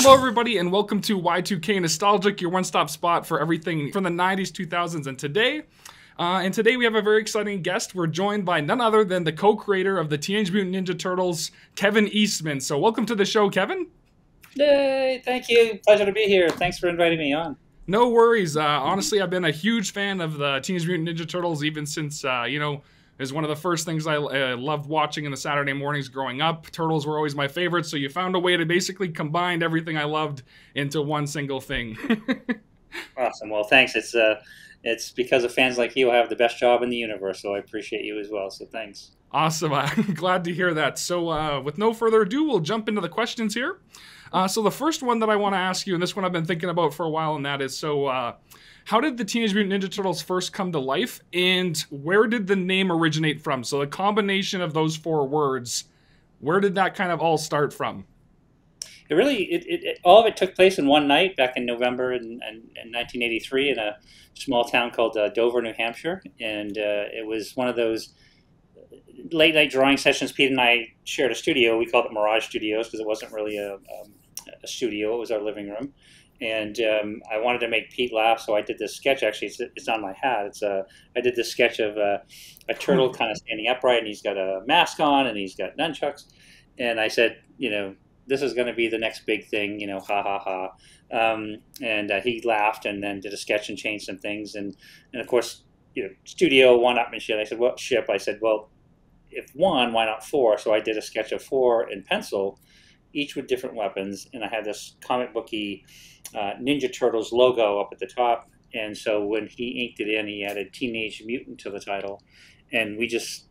Hello, everybody, and welcome to Y2KNostlagiK, your one-stop spot for everything from the 90s, 2000s, and today. And today we have a very exciting guest. We're joined by none other than the co-creator of the Teenage Mutant Ninja Turtles, Kevin Eastman. So welcome to the show, Kevin. Yay, thank you. Pleasure to be here. Thanks for inviting me on. No worries. Honestly, I've been a huge fan of the Teenage Mutant Ninja Turtles even since, it was one of the first things I loved watching in the Saturday mornings growing up. Turtles were always my favorite, so you found a way to basically combine everything I loved into one single thing. Awesome. Well, thanks. It's because of fans like you I have the best job in the universe, so I appreciate you as well. So thanks. Awesome. I'm glad to hear that. So with no further ado, we'll jump into the questions here. So the first one that I want to ask you, and this one I've been thinking about for a while, and that is, how did the Teenage Mutant Ninja Turtles first come to life, and where did the name originate from? So the combination of those four words, where did that kind of all start from? It really, all of it took place in one night back in November in 1983 in a small town called Dover, New Hampshire, and it was one of those late night drawing sessions. Pete and I shared a studio. We called it Mirage Studios because it wasn't really a studio. It was our living room. And I wanted to make Pete laugh, so I did this sketch. Actually, it's on my hat. I did this sketch of a turtle kind of standing upright, and he's got a mask on, and he's got nunchucks. And I said, this is going to be the next big thing, ha ha ha. And he laughed, and then did a sketch and changed some things. And of course, studio one-upmanship. I said, well, ship. I said, well, if one, why not four? So I did a sketch of four in pencil, each with different weapons, and I had this comic booky Ninja Turtles logo up at the top. And so when he inked it in, he added Teenage Mutant to the title, and we just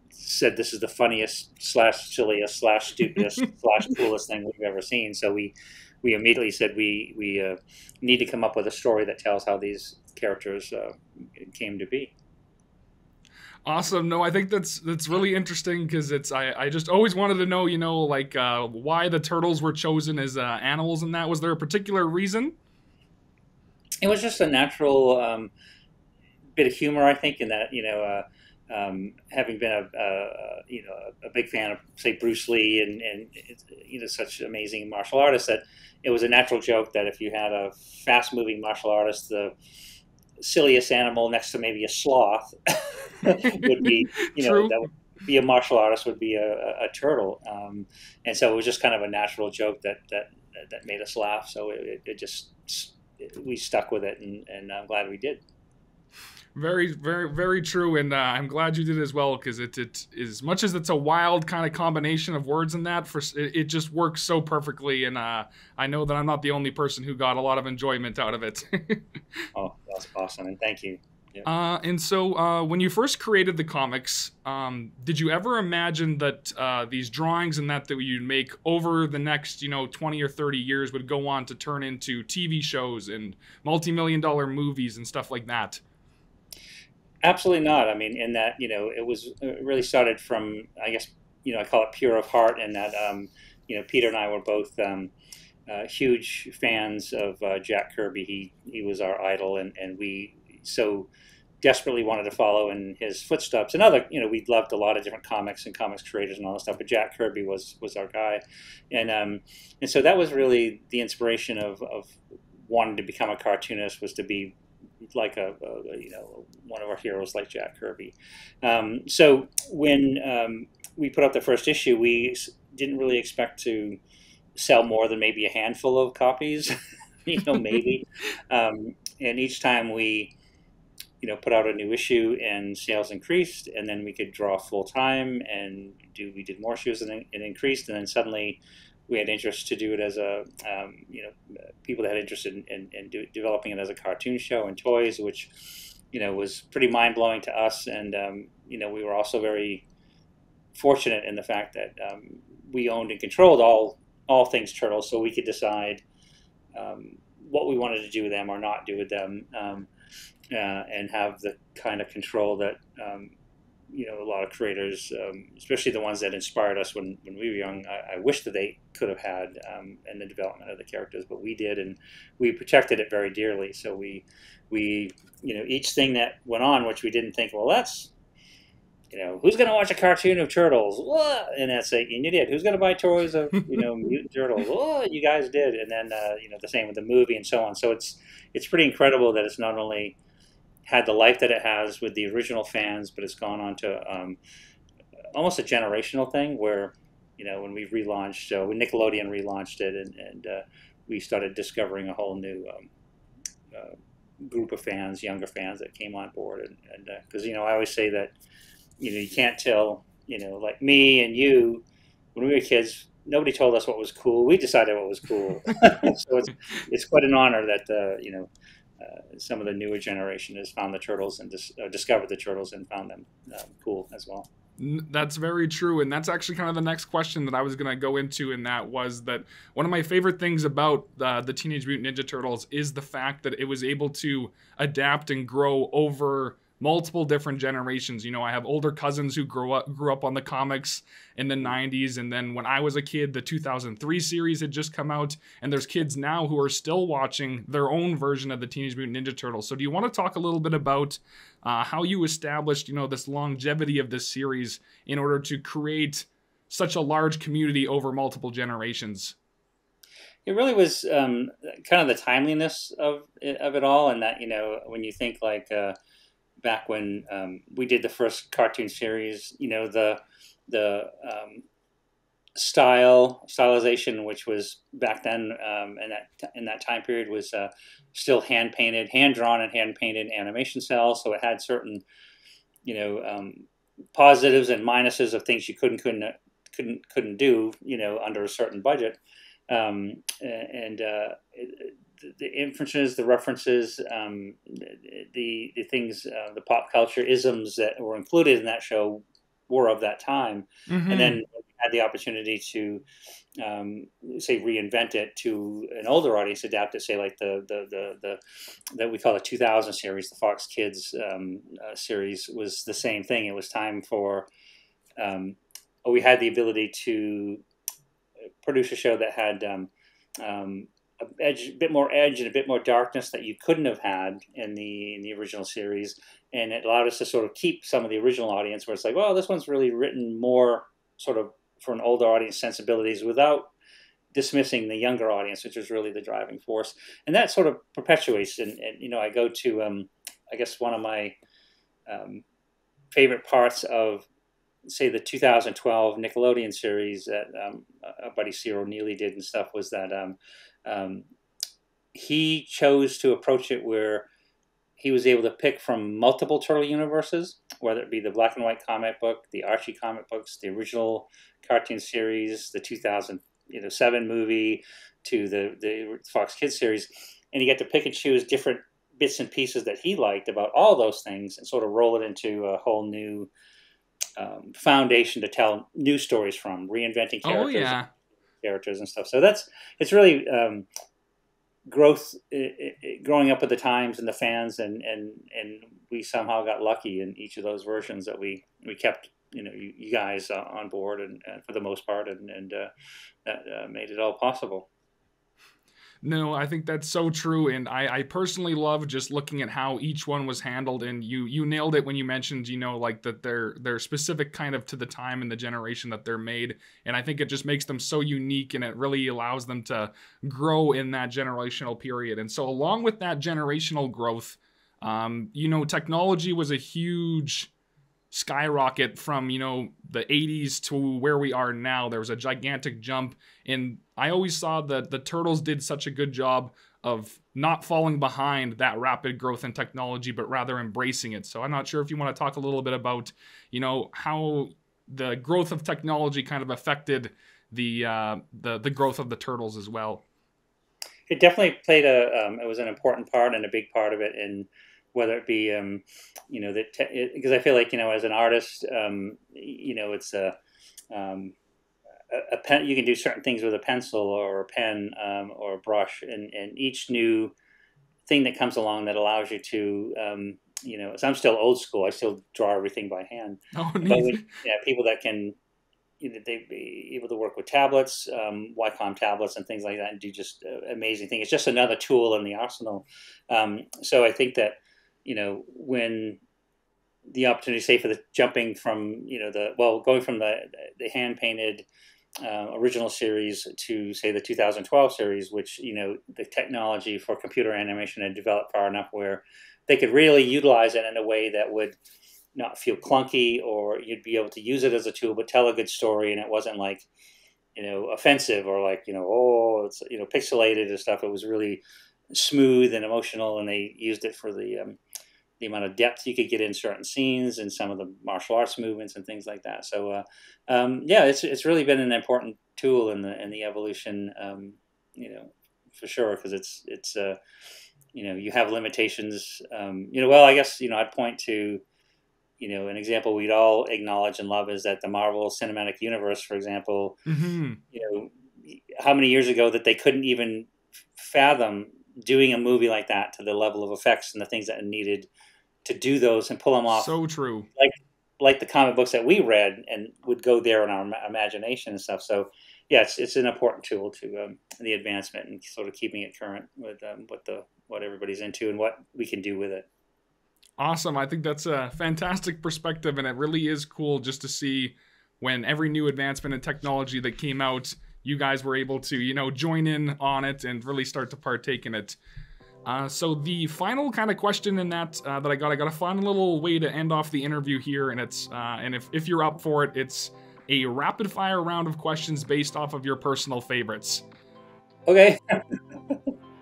said this is the funniest slash silliest slash stupidest slash coolest thing we've ever seen. So we immediately said we need to come up with a story that tells how these characters came to be. Awesome. No, I think that's really interesting because I just always wanted to know, why the turtles were chosen as animals in that. Was there a particular reason? It was just a natural bit of humor, I think, in that, having been a big fan of, say, Bruce Lee and such amazing martial artists, that it was a natural joke that if you had a fast-moving martial artist, the silliest animal next to maybe a sloth would be, True. that would be a martial artist, would be a turtle. And so it was just kind of a natural joke that made us laugh. So we stuck with it, and I'm glad we did. Very, very, very true, and I'm glad you did as well, because it as much as it's a wild kind of combination of words in that, it just works so perfectly, and I know that I'm not the only person who got a lot of enjoyment out of it. Oh, that's awesome, and thank you. Yeah. And so when you first created the comics, did you ever imagine that these drawings and that you'd make over the next 20 or 30 years would go on to turn into TV shows and multi-million-dollar movies and stuff like that? Absolutely not. I mean, in that, it really started from, I guess, I call it pure of heart, and that, Peter and I were both huge fans of Jack Kirby. He was our idol, and we so desperately wanted to follow in his footsteps. And we loved a lot of different comics and comics creators and all that stuff, but Jack Kirby was our guy. And so that was really the inspiration of wanting to become a cartoonist, was to be like one of our heroes like Jack Kirby. So when we put up the first issue, we didn't really expect to sell more than maybe a handful of copies, maybe. And each time we put out a new issue, and sales increased, and then we could draw full time and we did more issues, and it increased, and then suddenly we had interest to do it as a, people that had interest in developing it as a cartoon show and toys, which, was pretty mind-blowing to us. And, we were also very fortunate in the fact that we owned and controlled all things Turtles, so we could decide what we wanted to do with them or not do with them, and have the kind of control that a lot of creators, especially the ones that inspired us when we were young, I wish that they could have had in the development of the characters, but we did, and we protected it very dearly. So we each thing that went on, which we didn't think, well, that's who's going to watch a cartoon of turtles? What? And that's like, and you did. Who's going to buy toys of, mutant turtles? Oh, you guys did. And then, the same with the movie and so on. So it's pretty incredible that it's not only had the life that it has with the original fans, but it's gone on to almost a generational thing where, when we relaunched, when Nickelodeon relaunched it, and we started discovering a whole new group of fans, younger fans that came on board. And because, I always say that, you can't tell, like me and you, when we were kids, nobody told us what was cool. We decided what was cool. So it's quite an honor that, some of the newer generation has found the turtles and discovered the turtles and found them cool as well. That's very true, and that's actually kind of the next question that I was going to go into, and that was that one of my favorite things about the Teenage Mutant Ninja Turtles is the fact that it was able to adapt and grow over multiple different generations. I have older cousins who grew up on the comics in the 90s, and then when I was a kid, the 2003 series had just come out, and there's kids now who are still watching their own version of the Teenage Mutant Ninja Turtles. So do you want to talk a little bit about how you established, this longevity of this series in order to create such a large community over multiple generations? It really was kind of the timeliness of it all, and that, when you think like back when we did the first cartoon series, the stylization, which was back then in that time period, was still hand painted, hand drawn, and hand painted animation cells. So it had certain, positives and minuses of things you couldn't do, under a certain budget, and the inferences, the references, the things, the pop culture isms that were included in that show were of that time. Mm-hmm. And then we had the opportunity to, say, reinvent it to an older audience, adapt it, say, like the that we call the 2000 series, the Fox Kids series, was the same thing. It was time for, we had the ability to produce a show that had a bit more edge and a bit more darkness that you couldn't have had in the original series, and it allowed us to sort of keep some of the original audience, where it's like, well, this one's really written more sort of for an older audience sensibilities without dismissing the younger audience, which is really the driving force, and that sort of perpetuates. And I go to I guess one of my favorite parts of, say, the 2012 Nickelodeon series that our buddy Cyril Neely did and stuff, was that he chose to approach it where he was able to pick from multiple Turtle universes, whether it be the black and white comic book, the Archie comic books, the original cartoon series, the 2007 movie, to the Fox Kids series, and he got to pick and choose different bits and pieces that he liked about all those things and sort of roll it into a whole new foundation to tell new stories from, reinventing characters and stuff. So it's really growing up with the times and the fans, and we somehow got lucky in each of those versions that we kept you guys on board, and for the most part, and that made it all possible. No, I think that's so true, and I personally love just looking at how each one was handled, and you nailed it when you mentioned, like that they're specific kind of to the time and the generation that they're made, and I think it just makes them so unique, and it really allows them to grow in that generational period. And so along with that generational growth, technology was a huge skyrocket from the 80s to where we are now. There was a gigantic jump, and I always saw that the Turtles did such a good job of not falling behind that rapid growth in technology, but rather embracing it. So I'm not sure if you want to talk a little bit about how the growth of technology kind of affected the growth of the Turtles as well. It definitely played it was an important part and a big part of it, in whether it be, because I feel like, as an artist, it's a pen. You can do certain things with a pencil or a pen or a brush, and each new thing that comes along that allows you to, so I'm still old school. I still draw everything by hand. Oh, neat. But people that can, they'd be able to work with tablets, Y2KNostlagiK tablets and things like that, and do just amazing things. It's just another tool in the arsenal. So I think that, when the opportunity, say, for the jumping from, you know, going from the hand painted original series to, say, the 2012 series, which, you know, the technology for computer animation had developed far enough where they could really utilize it in a way that would not feel clunky, or you'd be able to use it as a tool but tell a good story, and it wasn't like, you know, offensive or like, you know, oh, it's, you know, pixelated and stuff. It was really smooth and emotional, and they used it for the amount of depth you could get in certain scenes and some of the martial arts movements and things like that. So yeah, it's really been an important tool in the evolution, you know, for sure, because it's you know, you have limitations. You know, well, I guess, you know, I'd point to, you know, an example we'd all acknowledge and love is that the Marvel Cinematic Universe, for example, you know, how many years ago that they couldn't even fathom doing a movie like that to the level of effects and the things that are needed to do those and pull them off. So true. Like the comic books that we read and would go there in our imagination and stuff. So yeah, it's an important tool to the advancement and sort of keeping it current with what everybody's into and what we can do with it. Awesome. I think that's a fantastic perspective, and it really is cool just to see when every new advancement in technology that came out, you guys were able to, you know, join in on it and really start to partake in it. So the final kind of question in that that I got a fun little way to end off the interview here, and it's and if you're up for it, it's a rapid fire round of questions based off of your personal favorites. Okay.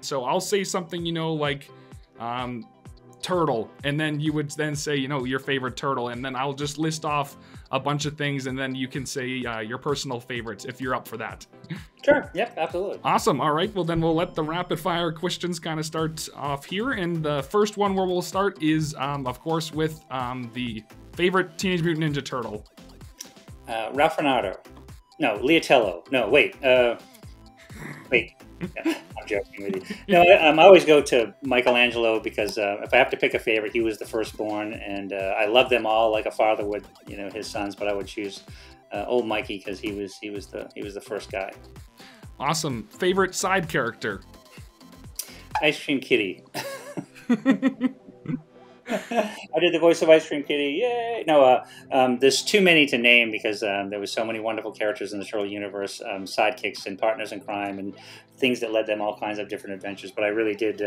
So I'll say something, you know, like turtle, and then you would then say, you know, your favorite turtle, and then I'll just list off a bunch of things, and then you can say your personal favorites if you're up for that. Sure. Yep, absolutely. Awesome. All right, well then we'll let the rapid fire questions kind of start off here, and the first one where we'll start is of course with the favorite Teenage Mutant Ninja Turtle. Ralph Renato. No, Leotello. No, wait. Wait. Yeah, I'm joking with you. No, I always go to Michelangelo because if I have to pick a favorite, he was the firstborn, and I love them all like a father would, you know, his sons. But I would choose old Mikey because he was the first guy. Awesome. Favorite side character? Ice Cream Kitty. I did the voice of Ice Cream Kitty. Yay! No, there's too many to name because there was so many wonderful characters in the Turtle universe, sidekicks and partners in crime and things that led them all kinds of different adventures. But I really did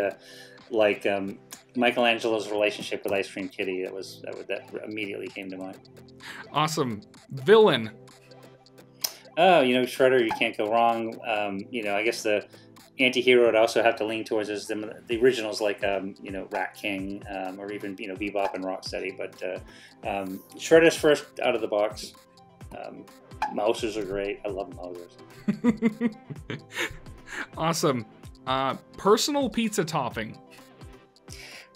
like Michelangelo's relationship with Ice Cream Kitty. That immediately came to mind. Awesome. Villain? Oh, you know, Shredder, you can't go wrong. You know, I guess the anti-hero I'd also have to lean towards is the originals like you know, Rat King, or even, you know, Bebop and Rocksteady. But Shredder's first out of the box. Mousers are great. I love Mousers. Awesome. Personal pizza topping?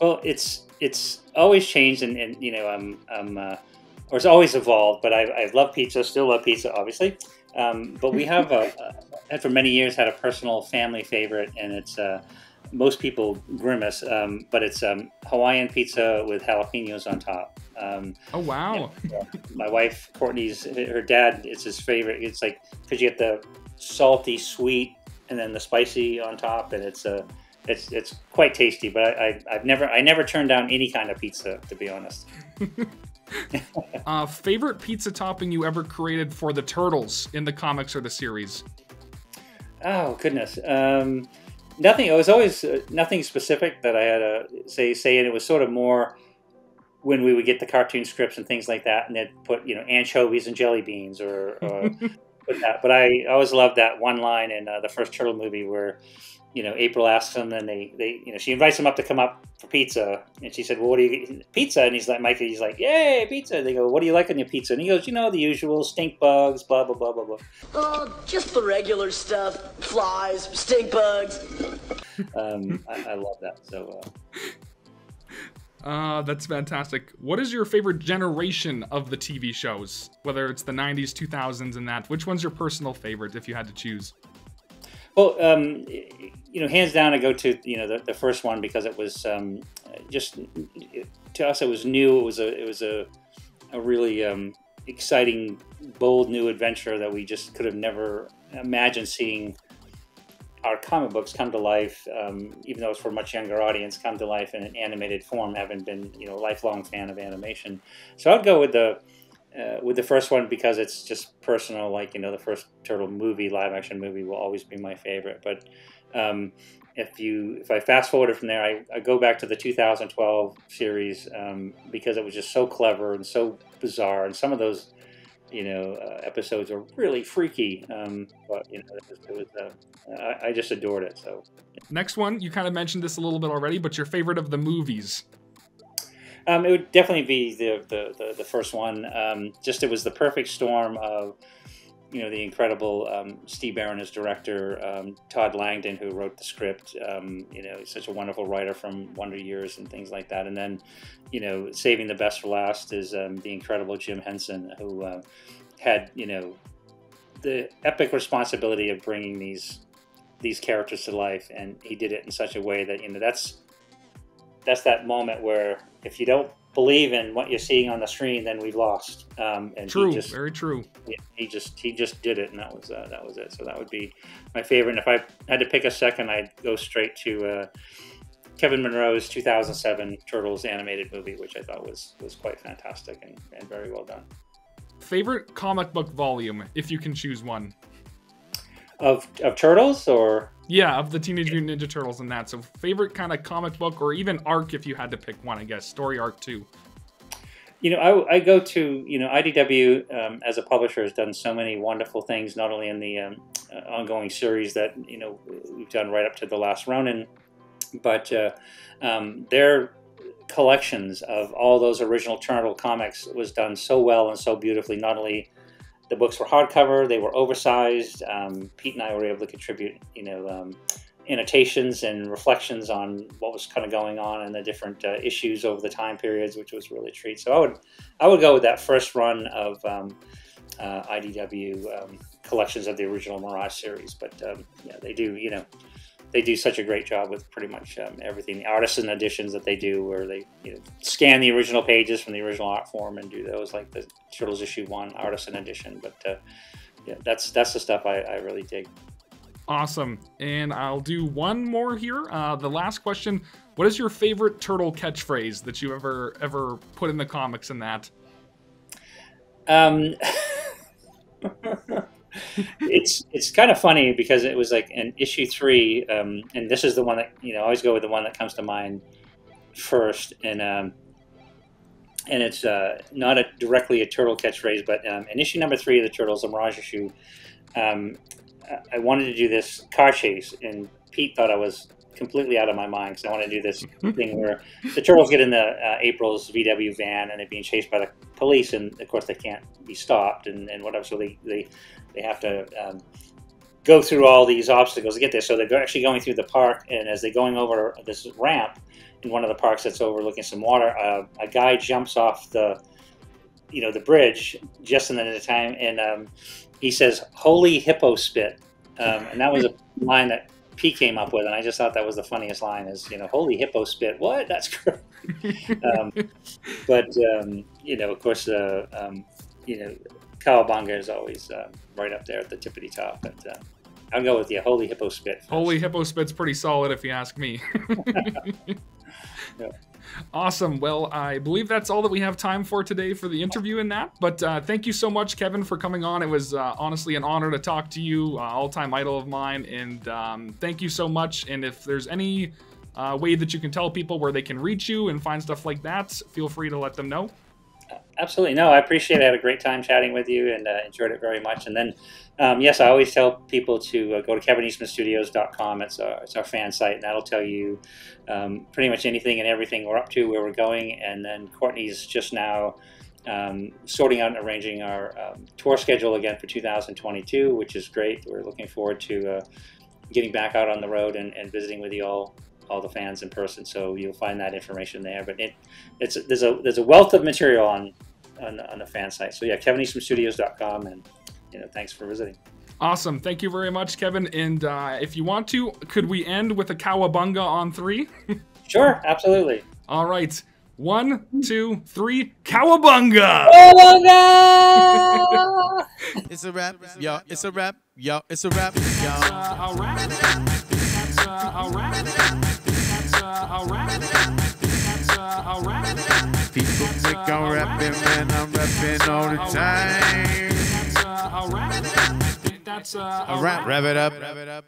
Well, it's always changed, and you know, or it's always evolved. But I love pizza, still love pizza, obviously. But we have had for many years had a personal family favorite, and it's most people grimace, but it's Hawaiian pizza with jalapenos on top. Oh wow! My wife Courtney's, her dad, it's his favorite. It's like because you get the salty, sweet, and then the spicy on top, and it's quite tasty. But I never turned down any kind of pizza, to be honest. Favorite pizza topping you ever created for the Turtles in the comics or the series? Oh goodness, nothing. It was always nothing specific that I had to say, and it was sort of more when we would get the cartoon scripts and things like that, and they'd put, you know, anchovies and jelly beans or put that. But I always loved that one line in the first Turtle movie where, you know, April asks him, and they you know, she invites him up to come up for pizza, and she said, "Well, what do you get? Pizza?" And he's like, "Yay, pizza!" They go, "What do you like on your pizza?" And he goes, "You know, the usual stink bugs, blah blah blah blah blah." Oh, just the regular stuff: flies, stink bugs. I love that. So. That's fantastic. What is your favorite generation of the TV shows? Whether it's the 90s, 2000s, and that. Which one's your personal favorite if you had to choose? Well, you know, hands down, I go to, you know, the first one because it was just, to us, it was new. It was a really exciting, bold new adventure that we just could have never imagined seeing our comic books come to life, even though it's for a much younger audience, come to life in an animated form, having been, you know, a lifelong fan of animation. So I'd go with the first one because it's just personal. Like, you know, the first Turtle movie, live action movie, will always be my favorite. But if I fast forward from there, I go back to the 2012 series because it was just so clever and so bizarre, and some of those, you know, episodes are really freaky. But you know, I just adored it. So next one, you kind of mentioned this a little bit already, but your favorite of the movies? It would definitely be the first one. Just, it was the perfect storm of, you know, the incredible Steve Barron as director, Todd Langdon, who wrote the script. You know, he's such a wonderful writer from Wonder Years and things like that. And then, you know, saving the best for last is the incredible Jim Henson, who had, you know, the epic responsibility of bringing these characters to life, and he did it in such a way that, you know, that's that moment where if you don't believe in what you're seeing on the screen, then we've lost. And true, very true. He just did it, and that was it. So that would be my favorite. And if I had to pick a second, I'd go straight to Kevin Monroe's 2007 Turtles animated movie, which I thought was quite fantastic and very well done. Favorite comic book volume, if you can choose one. Of Turtles, or? Yeah, of the Teenage Mutant Ninja Turtles and that. So favorite kind of comic book, or even arc if you had to pick one, I guess. Story arc too. You know, I go to, you know, IDW as a publisher has done so many wonderful things, not only in the ongoing series that, you know, we've done right up to The Last Ronin, but their collections of all those original Turtle comics was done so well and so beautifully. Not only the books were hardcover, they were oversized. Pete and I were able to contribute, you know, annotations and reflections on what was kind of going on in the different issues over the time periods, which was really a treat. So I would go with that first run of IDW collections of the original Mirage series. But yeah, they do such a great job with pretty much everything. The artisan editions that they do, where they, you know, scan the original pages from the original art form and do those, like the Turtles issue 1 artisan edition. But yeah, that's the stuff I really dig. Awesome. And I'll do one more here. The last question: what is your favorite Turtle catchphrase that you ever put in the comics and that? It's kind of funny because it was like in issue 3, and this is the one that, you know, I always go with the one that comes to mind first, and it's not directly a Turtle catchphrase, but in issue number 3 of the Turtles, the Mirage issue, I wanted to do this car chase, and Pete thought I was completely out of my mind because I wanted to do this thing where the Turtles get in the April's VW van and they're being chased by the police, and of course they can't be stopped and whatever, so they have to go through all these obstacles to get there. So they're actually going through the park, and as they're going over this ramp in one of the parks that's overlooking some water, a guy jumps off the bridge just in the time, and he says, "Holy hippo spit," and that was a line that Pete came up with, and I just thought that was the funniest line. Is, you know, "Holy hippo spit." What? That's great. But you know, of course, you know, Cowabunga is always right up there at the tippity top. But I'll go with the Holy hippo spit first. Holy hippo spit's pretty solid, if you ask me. Yeah. Awesome. Well, I believe that's all that we have time for today for the interview in that. But thank you so much, Kevin, for coming on. It was honestly an honor to talk to you, all-time idol of mine. And thank you so much. And if there's any way that you can tell people where they can reach you and find stuff like that, feel free to let them know. Absolutely. No, I appreciate it. I had a great time chatting with you and enjoyed it very much. And then, yes, I always tell people to go to KevinEastmanStudios.com. It's our fan site, and that'll tell you pretty much anything and everything we're up to, where we're going. And then Courtney's just now sorting out and arranging our tour schedule again for 2022, which is great. We're looking forward to getting back out on the road and visiting with you all the fans in person, so you'll find that information there. But there's a wealth of material on the fan site. So yeah, KevinEastmanStudios.com, and you know, thanks for visiting. Awesome, thank you very much, Kevin. And if you want to, could we end with a Cowabunga on 3? Sure, absolutely. All right, 1, 2, 3, Cowabunga! Cowabunga! It's a wrap, y'all. It's a wrap. Yo, it's a rap. Yo. A rap. That's a rap. That's a rap. That's a rap. People think I'm rapping, man. I'm rapping all the time. That's a rap. That's a Rap it up.